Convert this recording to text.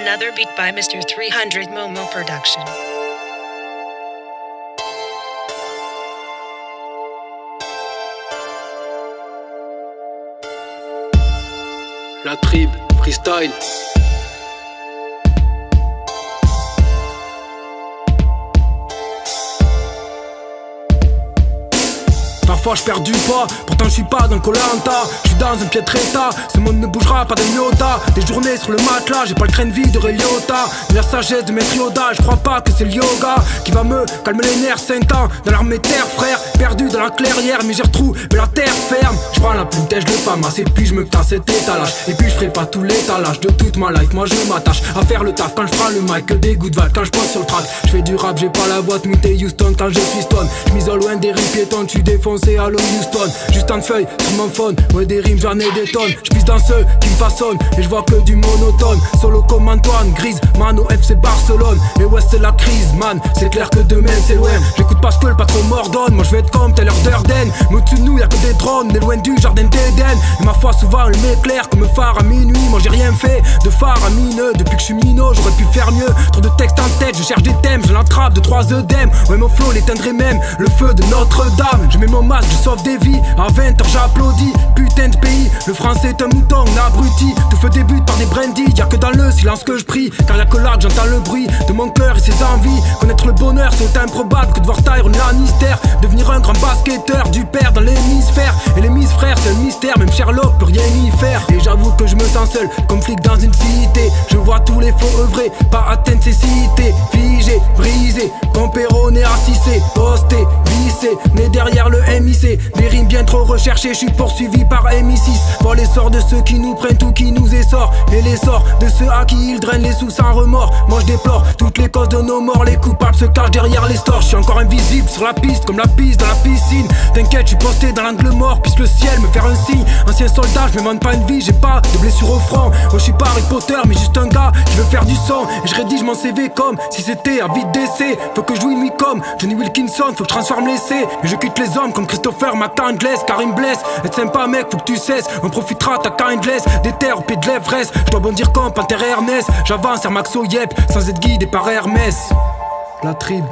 Another beat by Mr. 300 Momo Production. La tribe, freestyle. Parfois je perds du poids, pourtant je suis pas dans Koh-Lanta. Je suis dans un piètre état, ce monde ne bougera pas d'un iota. Des journées sur le matelas, j'ai pas le train de vie de Ray Liotta. Mais la sagesse de Maître Yoda, je crois pas que c'est le yoga qui va me calmer les nerfs. 5 ans dans l'armée terre, frère, perdu dans la clairière, mais j'ai retrouvé la terre ferme. Je prends la plume, tèche, le famasse, et puis je me casse cet étalage. Et puis je ferai pas tout l'étalage de toute ma life. Moi je m'attache à faire le taf quand je prends le mic, que des gouttes valent quand je pense sur le track. Je fais du rap, j'ai pas la voix de muter Houston quand je suis stone. Je m'isole loin des rues piétonnes, je suis défoncé. Allô Houston, juste un feuille sur mon phone. Ouais des rimes j'en ai des tonnes. J'pisse dans ceux qui me façonnent et je vois que du monotone. Solo comme Antoine, grise, man au FC Barcelone. Mais ouais c'est la crise man, c'est clair que demain c'est loin. J'écoute pas ce que le patron m'ordonne. Moi je vais être comme telle heure d'Ardennes. Mais au-dessus de nous y'a que des drones, on est loin du jardin d'Éden. Et ma foi souvent elle m'éclaire comme un phare à minuit. Moi j'ai rien fait de faramineux. Depuis que je suis minot j'aurais pu faire mieux. Trop de textes en tête, je cherche des thèmes. Je l'attrape de 3 œdèmes. Ouais mon flow l'éteindrait même le feu de Notre-Dame. Je mets mon masque, je sauve des vies, à 20h j'applaudis. Putain de pays, le français est un mouton, un abruti. Tout feu débute par des brindilles, y'a que dans le silence que je prie. Car y'a que là que j'entends le bruit de mon cœur et ses envies. Connaître le bonheur c'est improbable que de voir Tyron Lannister devenir un grand basketteur du père dans l'hémisphère. Et les Miss frères c'est un mystère, même Sherlock peut rien y faire. Et j'avoue que je me sens seul, comme flic dans une cité. Je vois tous les faux œuvrer, pas atteindre ces cités. Figé, brisé, compéroné, assisté, posté, vissé, né derrière le MIC. Des rimes bien trop recherchées, je suis poursuivi par MI6. Voir les sorts de ceux qui nous prennent tout, qui nous essorent. Et les sorts de ceux à qui ils drainent les sous sans remords. Moi je déplore toutes les causes de nos morts. Les coupables se cachent derrière les stores. Je suis encore invisible sur la piste, comme la piste dans la piscine. T'inquiète, je suis posté dans l'angle mort, puisse le ciel me faire un signe. Ancien soldat, je me demande pas une vie, j'ai pas de blessure au front. Moi je suis pas Harry Potter, mais juste un gars qui veut faire du son. Et je rédige mon CV comme si c'était à vide d'essai. Faut que je joue une nuit comme Johnny Wilkinson, faut que je transforme l'essai. Et je quitte les hommes comme Christopher McCandless. Car il me blesse, être sympa mec, faut que tu cesses. On profitera ta kindless, des terres au pied de l'Everest. Je dois bondir comme Panther et Ernest. J'avance Air Maxo Yep, sans être guidé par Hermès. La tribe.